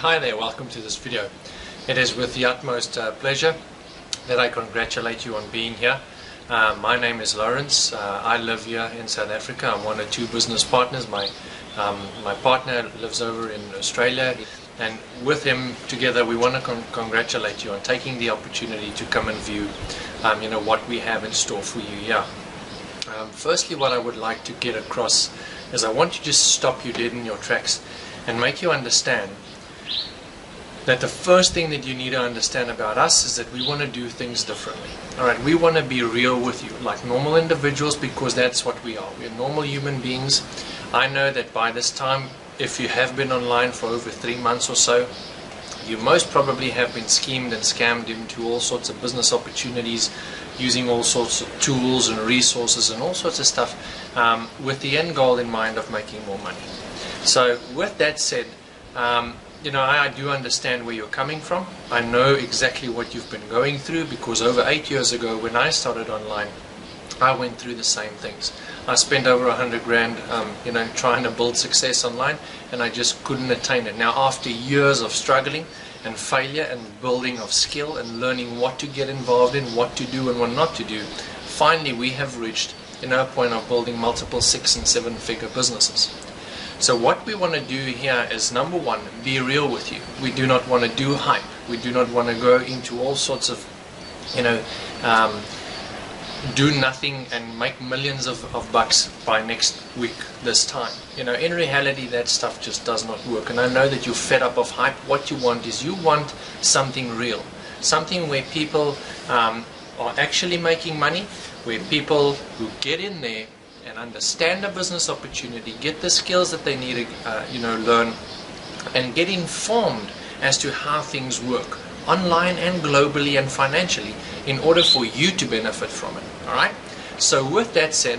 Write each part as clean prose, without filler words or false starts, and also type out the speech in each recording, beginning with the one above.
Hi there, welcome to this video. It is with the utmost pleasure that I congratulate you on being here. My name is Lawrence. I live here in South Africa. I'm one of two business partners. My partner lives over in Australia, and with him together we want to congratulate you on taking the opportunity to come and view what we have in store for you here. Firstly, what I would like to get across is I want to just stop you dead in your tracks and make you understand that the first thing that you need to understand about us is that we want to do things differently. Alright, we want to be real with you, like normal individuals, because that's what we are. We're normal human beings. I know that by this time, if you have been online for over 3 months or so, you most probably have been schemed and scammed into all sorts of business opportunities, using all sorts of tools and resources and all sorts of stuff, with the end goal in mind of making more money. So with that said, I do understand where you're coming from. I know exactly what you've been going through, because over 8 years ago when I started online, I went through the same things. I spent over 100 grand trying to build success online, and I just couldn't attain it. Now, after years of struggling and failure and building of skill and learning what to get involved in, what to do and what not to do, finally we have reached a point of building multiple 6- and 7-figure businesses. So what we want to do here is, number one, be real with you. We do not want to do hype. We do not want to go into all sorts of, do nothing and make millions of bucks by next week this time. In reality, that stuff just does not work. And I know that you're fed up of hype. What you want is, you want something real. Something where people are actually making money, where people who get in there and understand the business opportunity, get the skills that they need to learn, and get informed as to how things work online and globally and financially, in order for you to benefit from it. Alright? So with that said,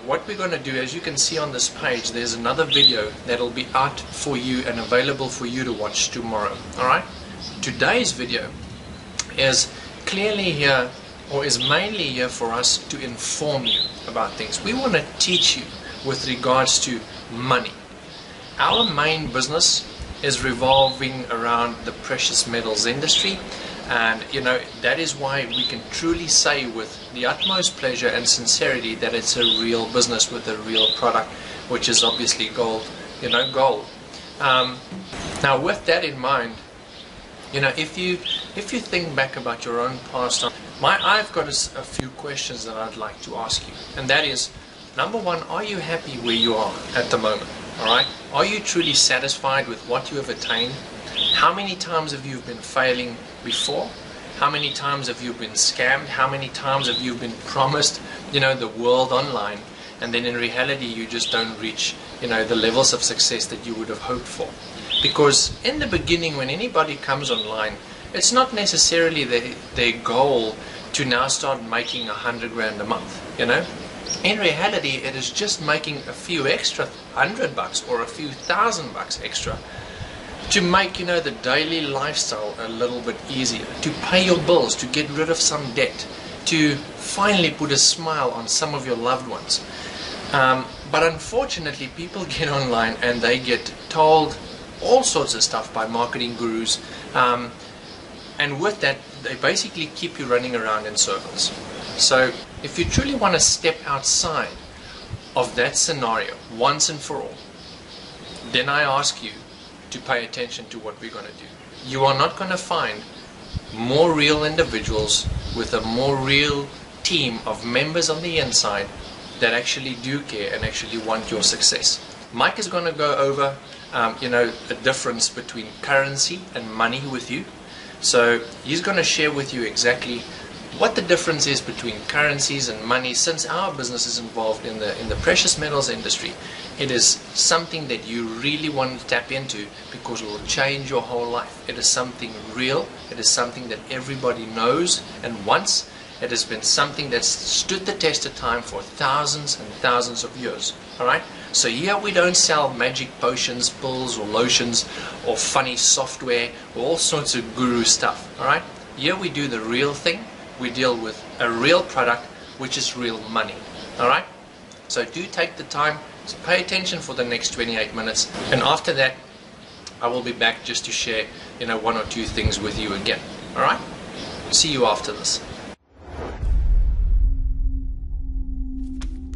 what we're going to do, as you can see on this page, there's another video that'll be out for you and available for you to watch tomorrow. Alright? Today's video is clearly here, or is mainly here for us to inform you about things. We want to teach you with regards to money. Our main business is revolving around the precious metals industry, and that is why we can truly say with the utmost pleasure and sincerity that it's a real business with a real product, which is obviously gold. Gold. Now with that in mind, if you think back about your own past, I've got a few questions that I'd like to ask you, and that is, number one, are you happy where you are at the moment? Alright? Are you truly satisfied with what you have attained? How many times have you been failing before? How many times have you been scammed? How many times have you been promised, the world online, and then in reality you just don't reach, the levels of success that you would have hoped for? Because in the beginning, when anybody comes online, it's not necessarily their goal to now start making 100 grand a month, In reality, it is just making a few extra $100 or a few $1,000 extra to make, the daily lifestyle a little bit easier, to pay your bills, to get rid of some debt, to finally put a smile on some of your loved ones. But unfortunately, people get online and they get told all sorts of stuff by marketing gurus, and with that they basically keep you running around in circles. So if you truly want to step outside of that scenario once and for all, then I ask you to pay attention to what we're going to do. You are not going to find more real individuals with a more real team of members on the inside that actually do care and actually want your success. Mike is going to go over the difference between currency and money with you. So he's going to share with you exactly what the difference is between currencies and money. Since our business is involved in the precious metals industry, it is something that you really want to tap into, because it will change your whole life. It is something real. It is something that everybody knows and wants. It has been something that's stood the test of time for thousands and thousands of years. Alright? So here we don't sell magic potions, pills or lotions or funny software or all sorts of guru stuff. Alright? Here we do the real thing. We deal with a real product, which is real money. Alright? So do take the time to pay attention for the next 28 minutes, and after that I will be back just to share, one or two things with you again. All right? See you after this.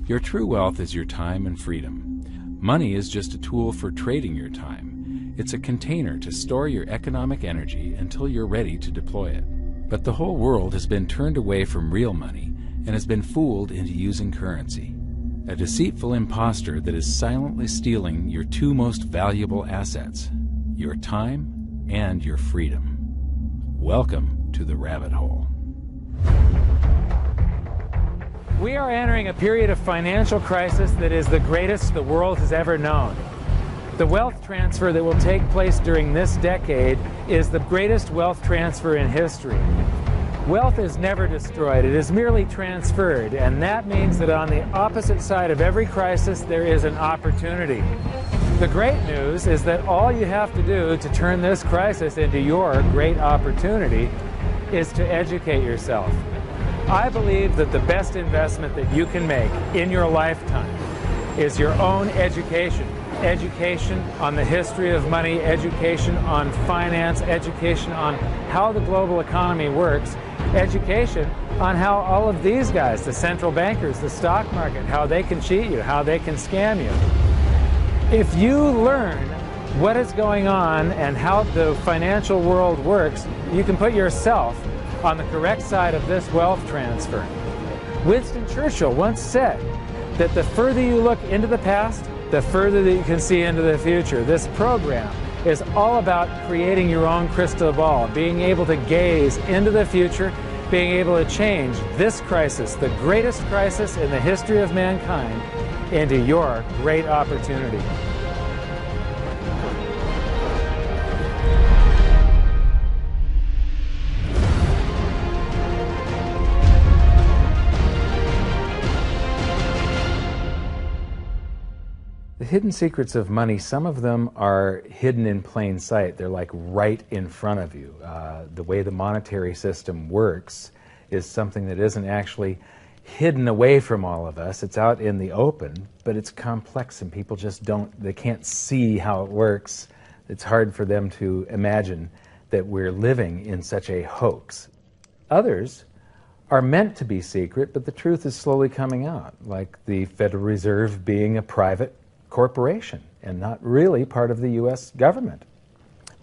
Your true wealth is your time and freedom. Money is just a tool for trading your time. It's a container to store your economic energy until you're ready to deploy it. But the whole world has been turned away from real money and has been fooled into using currency. A deceitful impostor that is silently stealing your two most valuable assets, your time and your freedom. Welcome to the rabbit hole. We are entering a period of financial crisis that is the greatest the world has ever known. The wealth transfer that will take place during this decade is the greatest wealth transfer in history. Wealth is never destroyed, it is merely transferred, and that means that on the opposite side of every crisis there is an opportunity. The great news is that all you have to do to turn this crisis into your great opportunity is to educate yourself. I believe that the best investment that you can make in your lifetime is your own education. Education on the history of money, education on finance, education on how the global economy works, education on how all of these guys, the central bankers, the stock market, how they can cheat you, how they can scam you. If you learn what is going on and how the financial world works, you can put yourself on the correct side of this wealth transfer. Winston Churchill once said that the further you look into the past, the further that you can see into the future. This program is all about creating your own crystal ball, being able to gaze into the future, being able to change this crisis, the greatest crisis in the history of mankind, into your great opportunity. The hidden secrets of money, some of them are hidden in plain sight. They're like right in front of you. The way the monetary system works is something that isn't actually hidden away from all of us. It's out in the open, but it's complex and people just they can't see how it works. It's hard for them to imagine that we're living in such a hoax. Others are meant to be secret, but the truth is slowly coming out, like the Federal Reserve being a private corporation and not really part of the U.S. government.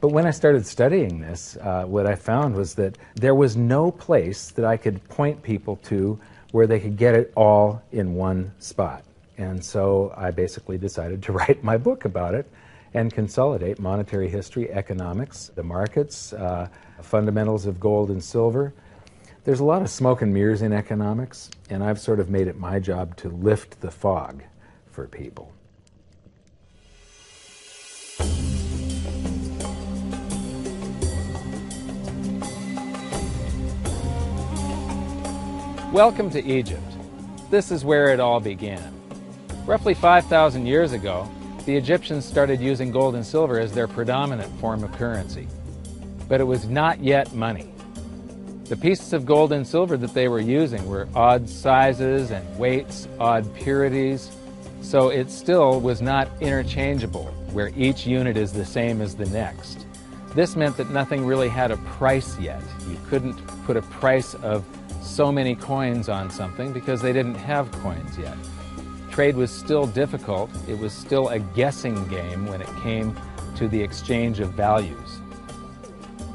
But when I started studying this, what I found was that there was no place that I could point people to where they could get it all in one spot. And so I basically decided to write my book about it and consolidate monetary history, economics, the markets, fundamentals of gold and silver. There's a lot of smoke and mirrors in economics, and I've sort of made it my job to lift the fog for people. Welcome to Egypt. This is where it all began. Roughly 5,000 years ago, the Egyptians started using gold and silver as their predominant form of currency. But it was not yet money. The pieces of gold and silver that they were using were odd sizes and weights, odd purities, so it still was not interchangeable, where each unit is the same as the next. This meant that nothing really had a price yet. You couldn't put a price of so many coins on something because they didn't have coins yet. Trade was still difficult. It was still a guessing game when it came to the exchange of values.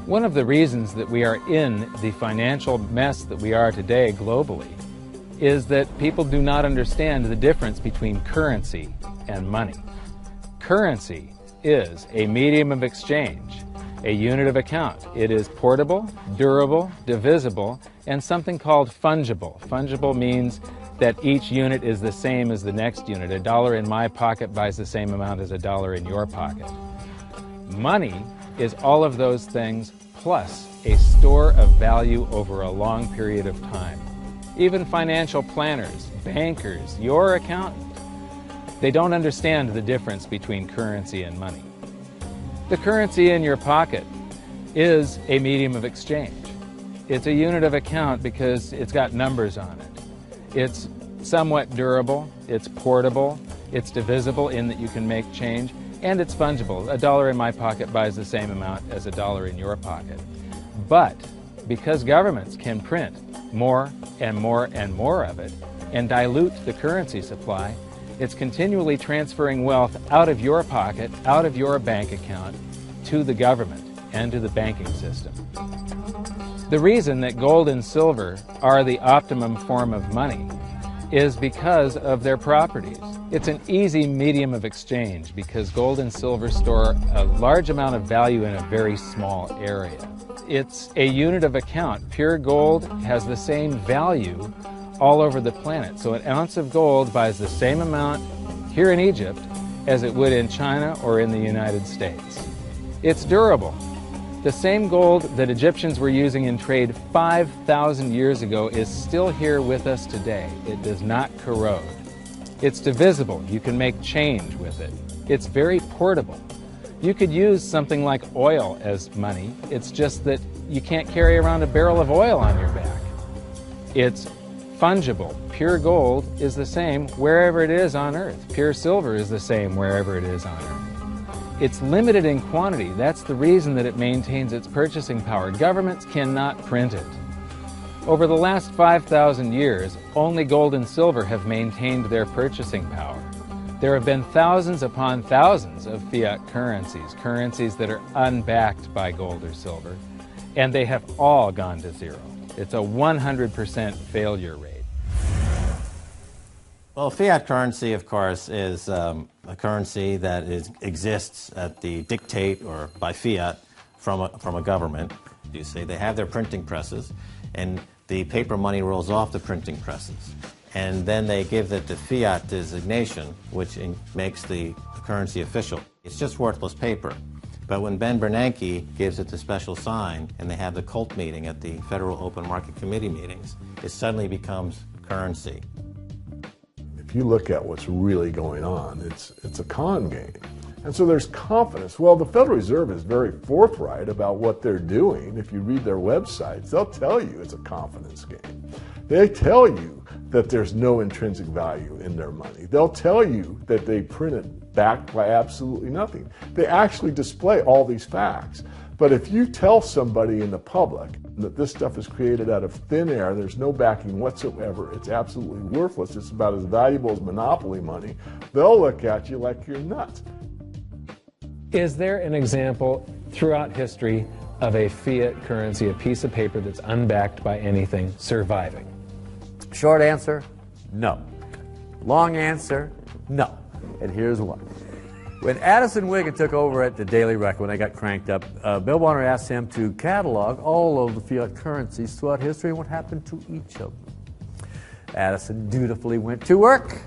One of the reasons that we are in the financial mess that we are today globally is that people do not understand the difference between currency and money. Currency is a medium of exchange, a unit of account. It is portable, durable, divisible, and something called fungible. Fungible means that each unit is the same as the next unit. A dollar in my pocket buys the same amount as a dollar in your pocket. Money is all of those things plus a store of value over a long period of time. Even financial planners, bankers, your accountant, they don't understand the difference between currency and money. The currency in your pocket is a medium of exchange. It's a unit of account because it's got numbers on it. It's somewhat durable, it's portable, it's divisible in that you can make change, and it's fungible. A dollar in my pocket buys the same amount as a dollar in your pocket. But because governments can print more and more and more of it and dilute the currency supply, it's continually transferring wealth out of your pocket, out of your bank account, to the government and to the banking system. The reason that gold and silver are the optimum form of money is because of their properties. It's an easy medium of exchange because gold and silver store a large amount of value in a very small area. It's a unit of account. Pure gold has the same value all over the planet. So an ounce of gold buys the same amount here in Egypt as it would in China or in the United States. It's durable. The same gold that Egyptians were using in trade 5,000 years ago is still here with us today. It does not corrode. It's divisible. You can make change with it. It's very portable. You could use something like oil as money. It's just that you can't carry around a barrel of oil on your back. It's fungible. Pure gold is the same wherever it is on Earth. Pure silver is the same wherever it is on Earth. It's limited in quantity. That's the reason that it maintains its purchasing power. Governments cannot print it. Over the last 5,000 years, only gold and silver have maintained their purchasing power. There have been thousands upon thousands of fiat currencies that are unbacked by gold or silver, and they have all gone to zero. It's a 100% failure rate. Well, fiat currency, of course, is a currency that exists at the dictate or by fiat from a government. You see, they have their printing presses, and the paper money rolls off the printing presses. And then they give it the fiat designation, which makes the currency official. It's just worthless paper. But when Ben Bernanke gives it the special sign, and they have the cult meeting at the Federal Open Market Committee meetings, it suddenly becomes currency. If you look at what's really going on, it's a con game. And so there's confidence. Well, the Federal Reserve is very forthright about what they're doing. If you read their websites, they'll tell you it's a confidence game. They tell you that there's no intrinsic value in their money. They'll tell you that they print it backed by absolutely nothing. They actually display all these facts. But if you tell somebody in the public that this stuff is created out of thin air, there's no backing whatsoever, it's absolutely worthless, it's about as valuable as monopoly money, they'll look at you like you're nuts. Is there an example throughout history of a fiat currency, a piece of paper that's unbacked by anything, surviving? Short answer, no. Long answer, no. And here's why. When Addison Wiggin took over at the Daily Record, when they got cranked up, Bill Warner asked him to catalog all of the fiat currencies throughout history and what happened to each of them. Addison dutifully went to work.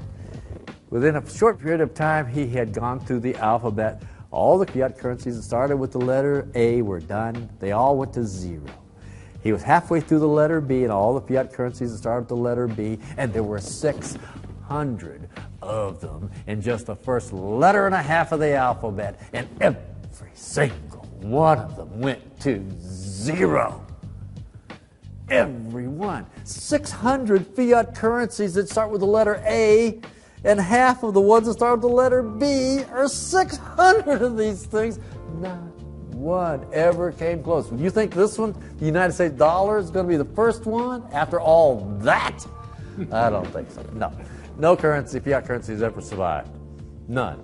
Within a short period of time, he had gone through the alphabet. All the fiat currencies that started with the letter A were done. They all went to zero. He was halfway through the letter B, and all the fiat currencies that started with the letter B, and there were 600 of them in just the first letter and a half of the alphabet, and every single one of them went to zero. Every one. 600 fiat currencies that start with the letter A, and half of the ones that start with the letter B are 600 of these things. Not one ever came close. You think this one, the United States dollar, is going to be the first one after all that? I don't think so. No. No currency, fiat currency, has ever survived. None.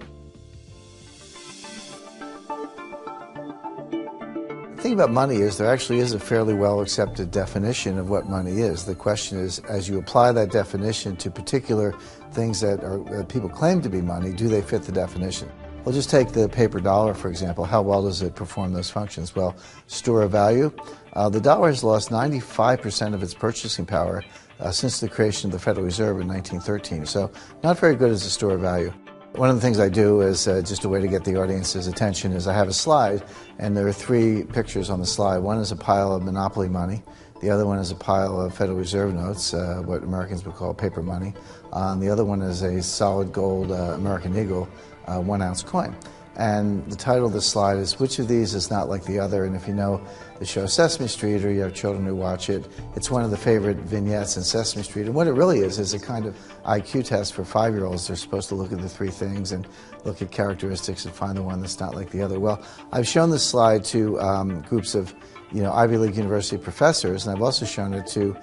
The thing about money is there actually is a fairly well accepted definition of what money is. The question is, as you apply that definition to particular things that people claim to be money, do they fit the definition? We'll just take the paper dollar, for example. How well does it perform those functions? Well, store of value. The dollar has lost 95% of its purchasing power since the creation of the Federal Reserve in 1913. So not very good as a store of value. One of the things I do is just a way to get the audience's attention is I have a slide, and there are 3 pictures on the slide. One is a pile of monopoly money. The other one is a pile of Federal Reserve notes, what Americans would call paper money. The other one is a solid gold American Eagle 1-ounce coin. And the title of the slide is, which of these is not like the other? And if you know the show Sesame Street, or you have children who watch it, it's one of the favorite vignettes in Sesame Street. And what it really is a kind of IQ test for 5-year-olds. They're supposed to look at the three things and look at characteristics and find the one that's not like the other. Well, I've shown this slide to groups of Ivy League university professors, and I've also shown it to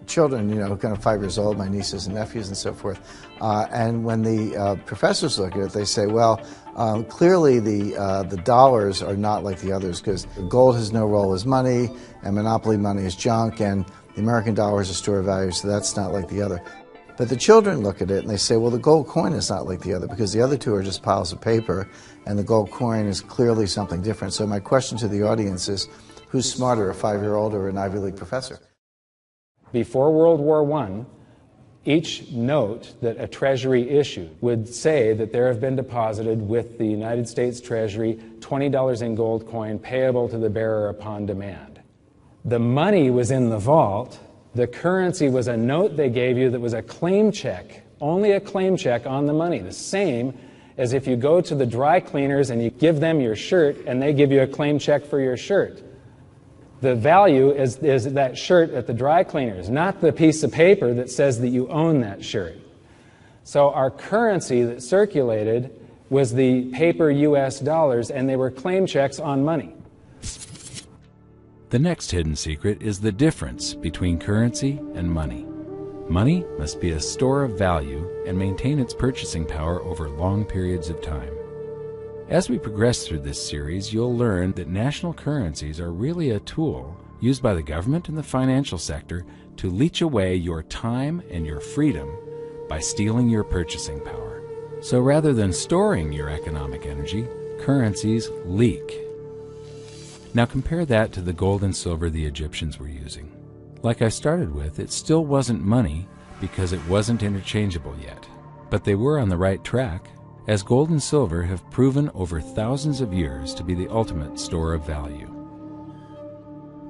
children, kind of 5 years old, my nieces and nephews and so forth. And when the professors look at it, they say, well, clearly the dollars are not like the others, because gold has no role as money, and monopoly money is junk, and the American dollar is a store of value, so that's not like the other. But the children look at it and they say, well, the gold coin is not like the other, because the other two are just piles of paper, and the gold coin is clearly something different. So my question to the audience is, who's smarter, a 5-year-old or an Ivy League professor? Before World War I, each note that a Treasury issued would say that there have been deposited with the United States Treasury $20 in gold coin payable to the bearer upon demand. The money was in the vault. The currency was a note they gave you that was a claim check, only a claim check on the money, the same as if you go to the dry cleaners and you give them your shirt and they give you a claim check for your shirt. The value is that shirt at the dry cleaners, not the piece of paper that says that you own that shirt. So our currency that circulated was the paper US dollars, and they were claim checks on money. The next hidden secret is the difference between currency and money. Money must be a store of value and maintain its purchasing power over long periods of time. As we progress through this series, you'll learn that national currencies are really a tool used by the government and the financial sector to leech away your time and your freedom by stealing your purchasing power. So rather than storing your economic energy, currencies leak. Now compare that to the gold and silver the Egyptians were using. Like I started with, it still wasn't money because it wasn't interchangeable yet. But they were on the right track, as gold and silver have proven over thousands of years to be the ultimate store of value.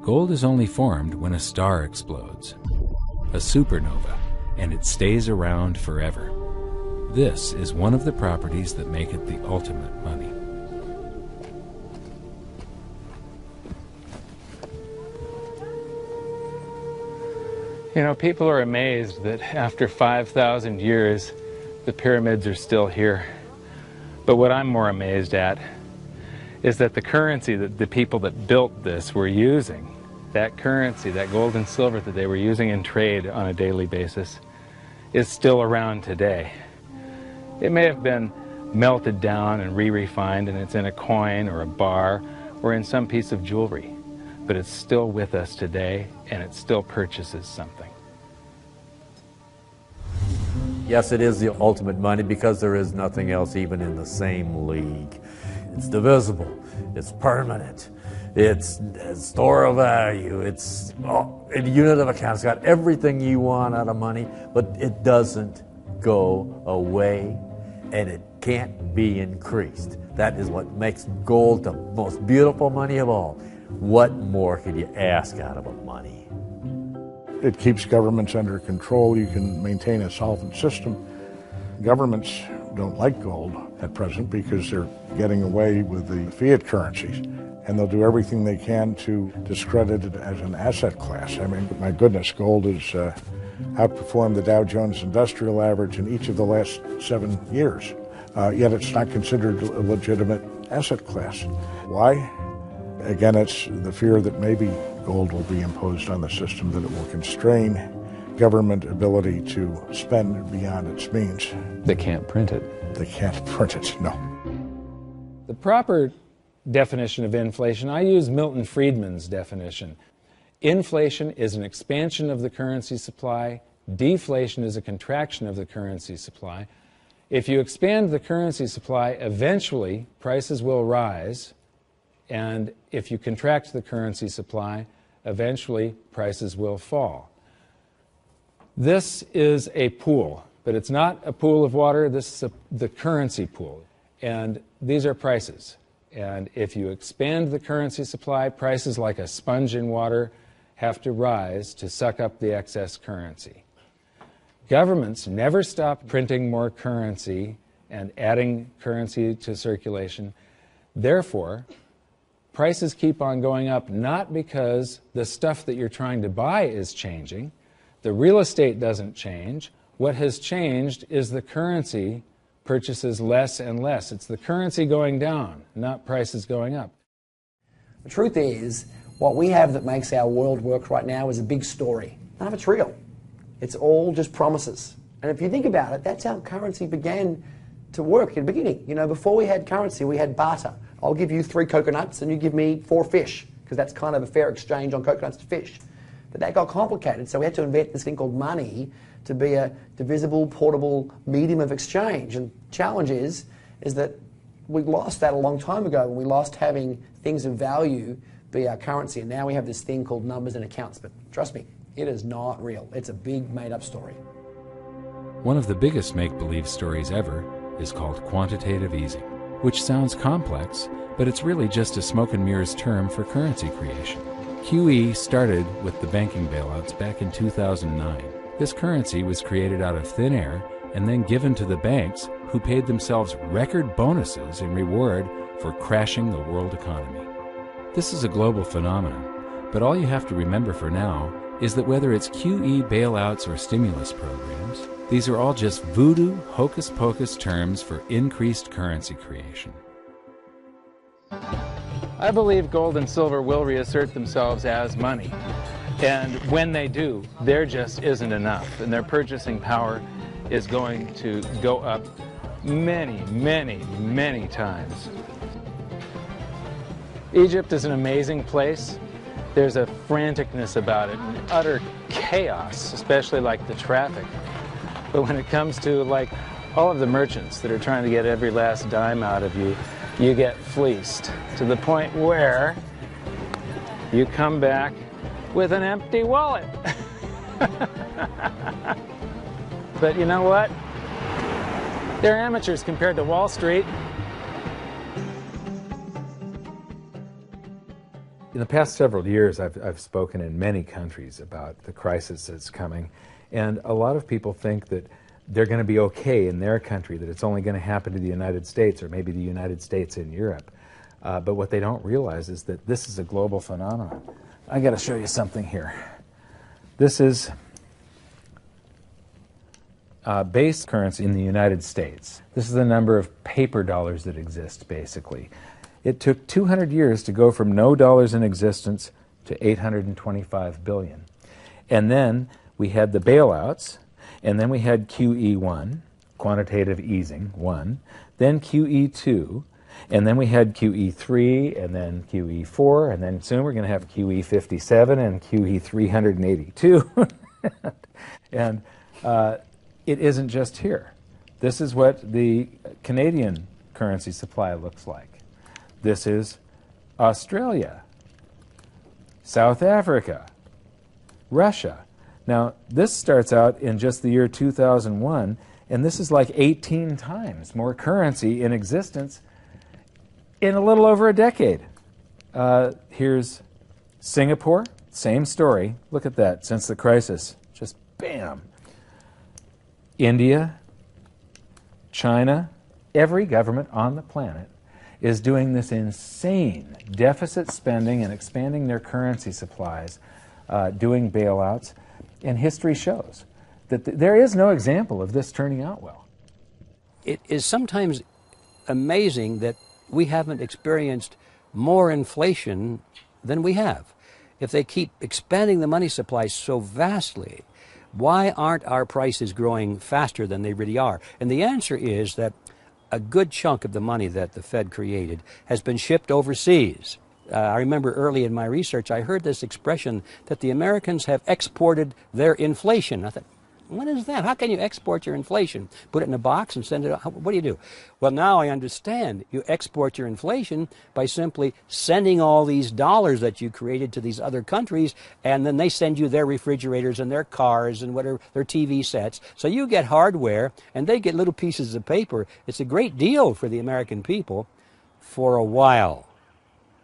Gold is only formed when a star explodes, a supernova, and it stays around forever. This is one of the properties that make it the ultimate money. People are amazed that after 5,000 years, the pyramids are still here. But what I'm more amazed at is that the currency that the people that built this were using, that currency, that gold and silver that they were using in trade on a daily basis, is still around today. It may have been melted down and re-refined, and it's in a coin or a bar or in some piece of jewelry, but it's still with us today, and it still purchases something. Yes, it is the ultimate money because there is nothing else even in the same league. It's divisible, it's permanent, it's a store of value, it's a unit of account. It's got everything you want out of money, but it doesn't go away, and it can't be increased. That is what makes gold the most beautiful money of all. What more could you ask out of a money? It keeps governments under control. You can maintain a solvent system. Governments don't like gold at present because they're getting away with the fiat currencies, and they'll do everything they can to discredit it as an asset class. I mean, my goodness, gold has outperformed the Dow Jones Industrial Average in each of the last 7 years, yet it's not considered a legitimate asset class. Why? Again, it's the fear that maybe gold will be imposed on the system, that it will constrain government ability to spend beyond its means. They can't print it. They can't print it, no. The proper definition of inflation, I use Milton Friedman's definition. Inflation is an expansion of the currency supply. Deflation is a contraction of the currency supply. If you expand the currency supply, eventually prices will rise. And if you contract the currency supply, eventually prices will fall. This is a pool, but it's not a pool of water. This is the currency pool. And these are prices. And if you expand the currency supply, prices like a sponge in water have to rise to suck up the excess currency. Governments never stop printing more currency and adding currency to circulation. Therefore, prices keep on going up, not because the stuff that you're trying to buy is changing. The real estate doesn't change. What has changed is the currency purchases less and less. It's the currency going down, not prices going up. The truth is, what we have that makes our world work right now is a big story. None of it's real. It's all just promises. And if you think about it, that's how currency began to work in the beginning. You know, before we had currency, we had barter. I'll give you 3 coconuts and you give me 4 fish, because that's kind of a fair exchange on coconuts to fish. But that got complicated, so we had to invent this thing called money to be a divisible, portable medium of exchange. And the challenge is that we lost that a long time ago when we lost having things of value be our currency. And now we have this thing called numbers and accounts. But trust me, it is not real. It's a big made-up story. One of the biggest make-believe stories ever is called quantitative easing, which sounds complex, but it's really just a smoke and mirrors term for currency creation. QE started with the banking bailouts back in 2009. This currency was created out of thin air and then given to the banks, who paid themselves record bonuses in reward for crashing the world economy. This is a global phenomenon, but all you have to remember for now is that whether it's QE bailouts or stimulus programs, these are all just voodoo, hocus-pocus terms for increased currency creation. I believe gold and silver will reassert themselves as money. And when they do, there just isn't enough. And their purchasing power is going to go up many, many, many times. Egypt is an amazing place. There's a franticness about it, and utter chaos, especially like the traffic. But when it comes to like all of the merchants that are trying to get every last dime out of you, you get fleeced to the point where you come back with an empty wallet. But you know what? They're amateurs compared to Wall Street. In the past several years, I've spoken in many countries about the crisis that's coming, and a lot of people think that they're going to be okay in their country, that it's only going to happen to the United States or maybe the United States in Europe. But what they don't realize is that this is a global phenomenon. I got to show you something here. This is base currency in the United States. This is the number of paper dollars that exist, basically. It took 200 years to go from no dollars in existence to 825 billion. And then we had the bailouts, and then we had QE1, quantitative easing 1, then QE2, and then we had QE3, and then QE4, and then soon we're going to have QE57 and QE382. And it isn't just here. This is what the Canadian currency supply looks like. This is Australia, South Africa, Russia. Now, this starts out in just the year 2001, and this is like 18 times more currency in existence in a little over a decade. Here's Singapore, same story. Look at that, since the crisis, just bam. India, China, every government on the planet is doing this insane deficit spending and expanding their currency supplies, doing bailouts, and history shows that there is no example of this turning out well. It is sometimes amazing that we haven't experienced more inflation than we have. If they keep expanding the money supply so vastly, why aren't our prices growing faster than they really are? And the answer is that a good chunk of the money that the Fed created has been shipped overseas. I remember early in my research, I heard this expression that the Americans have exported their inflation. I thought, what is that? How can you export your inflation? Put it in a box and send it out? What do you do? Well, now I understand. You export your inflation by simply sending all these dollars that you created to these other countries, and then they send you their refrigerators and their cars and whatever, their TV sets. So you get hardware, and they get little pieces of paper. It's a great deal for the American people for a while.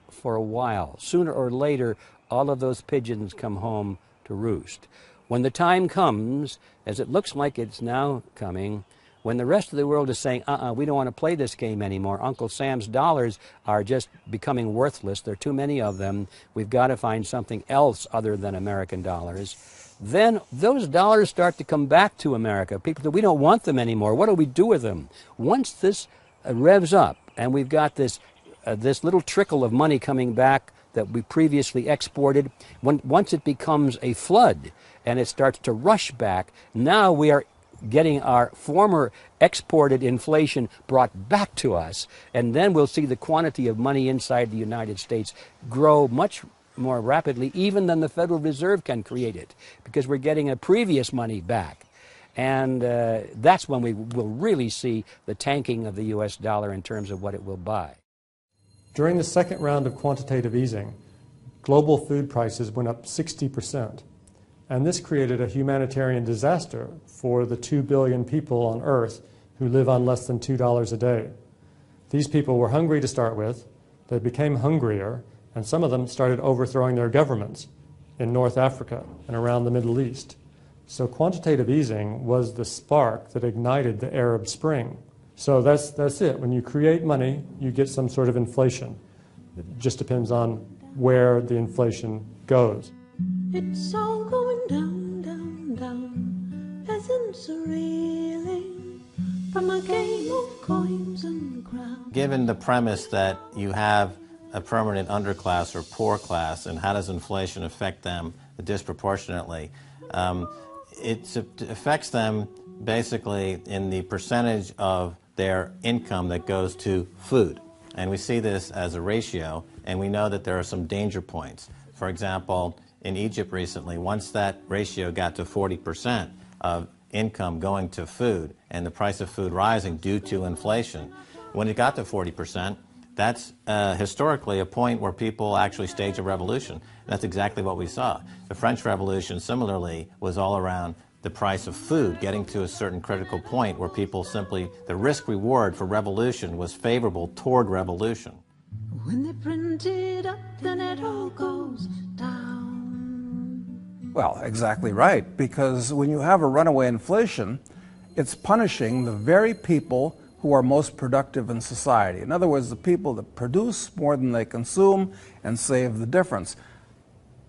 For a while. Sooner or later, all of those pigeons come home to roost. When the time comes, as it looks like it's now coming, when the rest of the world is saying, we don't want to play this game anymore. Uncle Sam's dollars are just becoming worthless. There are too many of them. We've got to find something else other than American dollars. Then those dollars start to come back to America. People say, we don't want them anymore. What do we do with them? Once this revs up and we've got this little trickle of money coming back that we previously exported, once it becomes a flood and it starts to rush back, now we are getting our former exported inflation brought back to us, and then we'll see the quantity of money inside the United States grow much more rapidly even than the Federal Reserve can create it, because we're getting a previous money back. And that's when we will really see the tanking of the U.S. dollar in terms of what it will buy. During the second round of quantitative easing, global food prices went up 60%. And this created a humanitarian disaster for the 2 billion people on Earth who live on less than $2 a day. These people were hungry to start with, they became hungrier, and some of them started overthrowing their governments in North Africa and around the Middle East. So quantitative easing was the spark that ignited the Arab Spring. So that's it. When you create money, you get some sort of inflation. It just depends on where the inflation goes. It's all going down, down, down. Peasants are reeling from a game of coins and crowns. Given the premise that you have a permanent underclass or poor class, and how does inflation affect them disproportionately, it affects them basically in the percentage of their income that goes to food. And we see this as a ratio, and we know that there are some danger points. For example, in Egypt recently, once that ratio got to 40% of income going to food and the price of food rising due to inflation, when it got to 40%, that's historically a point where people actually stage a revolution. That's exactly what we saw. The French Revolution, similarly, was all around the price of food getting to a certain critical point where people simply, the risk-reward for revolution was favorable toward revolution. When they print it up, then it all goes down. Well, exactly right, because when you have a runaway inflation, it's punishing the very people who are most productive in society. In other words, the people that produce more than they consume and save the difference.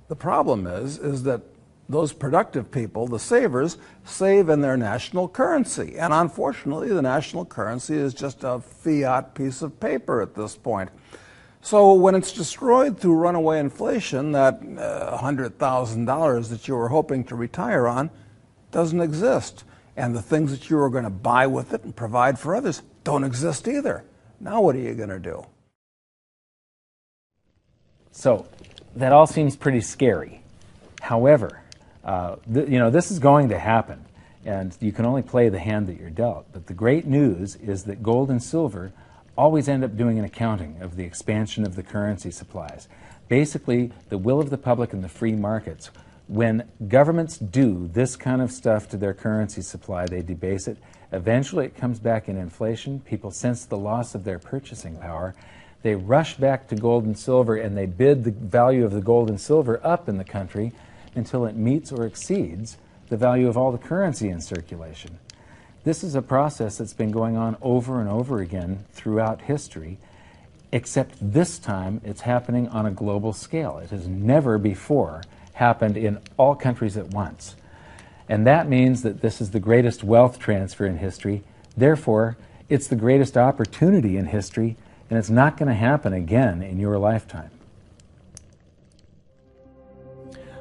The problem is that those productive people, the savers, save in their national currency. And unfortunately, the national currency is just a fiat piece of paper at this point. So when it's destroyed through runaway inflation, that $100,000 that you were hoping to retire on doesn't exist. And the things that you were going to buy with it and provide for others don't exist either. Now what are you going to do? So that all seems pretty scary. However, this is going to happen, and you can only play the hand that you're dealt. But the great news is that gold and silver always end up doing an accounting of the expansion of the currency supplies. Basically, the will of the public and the free markets. When governments do this kind of stuff to their currency supply, they debase it. Eventually, it comes back in inflation. People sense the loss of their purchasing power. They rush back to gold and silver, and they bid the value of the gold and silver up in the country until it meets or exceeds the value of all the currency in circulation. This is a process that's been going on over and over again throughout history, except this time it's happening on a global scale. It has never before happened in all countries at once. And that means that this is the greatest wealth transfer in history. Therefore, it's the greatest opportunity in history, and it's not going to happen again in your lifetime.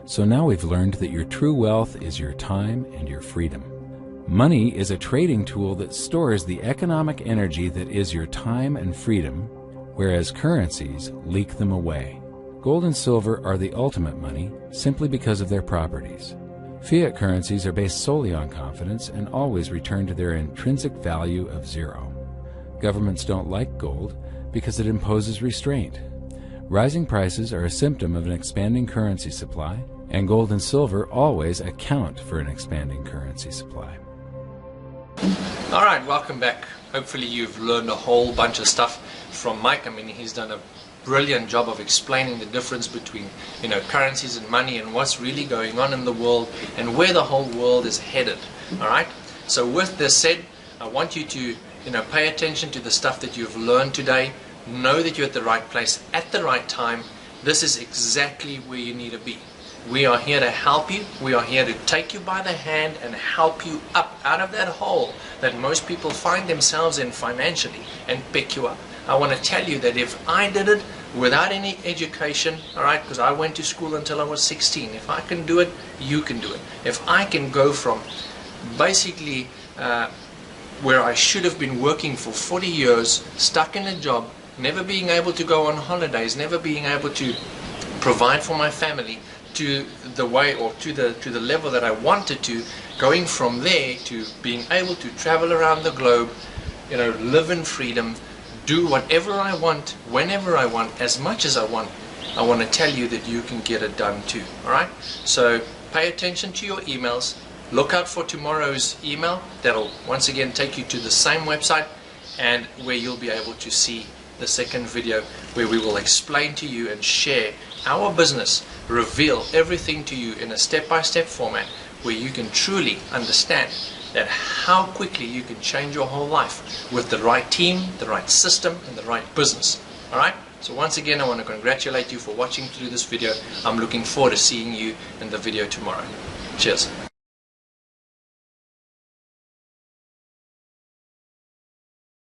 So now we've learned that your true wealth is your time and your freedom. Money is a trading tool that stores the economic energy that is your time and freedom, whereas currencies leak them away. Gold and silver are the ultimate money simply because of their properties. Fiat currencies are based solely on confidence and always return to their intrinsic value of zero. Governments don't like gold because it imposes restraint. Rising prices are a symptom of an expanding currency supply, and gold and silver always account for an expanding currency supply. All right, welcome back. Hopefully you've learned a whole bunch of stuff from Mike. I mean, he's done a brilliant job of explaining the difference between, currencies and money and what's really going on in the world and where the whole world is headed. All right. So with this said, I want you to, pay attention to the stuff that you've learned today. Know that you're at the right place at the right time. This is exactly where you need to be. We are here to help you. We are here to take you by the hand and help you up out of that hole that most people find themselves in financially and pick you up. I want to tell you that if I did it without any education, all right, because I went to school until I was 16, if I can do it, you can do it. If I can go from basically where I should have been working for 40 years, stuck in a job, never being able to go on holidays, never being able to provide for my family, to the way or to the level that I wanted to, going from there to being able to travel around the globe, live in freedom, do whatever I want, whenever I want, as much as I want to tell you that you can get it done too. All right? So pay attention to your emails. Look out for tomorrow's email. That'll once again take you to the same website, and where you'll be able to see the second video where we will explain to you and share our business, reveal everything to you in a step-by-step format where you can truly understand that how quickly you can change your whole life with the right team, the right system, and the right business. Alright? So once again, I want to congratulate you for watching through this video. I'm looking forward to seeing you in the video tomorrow. Cheers.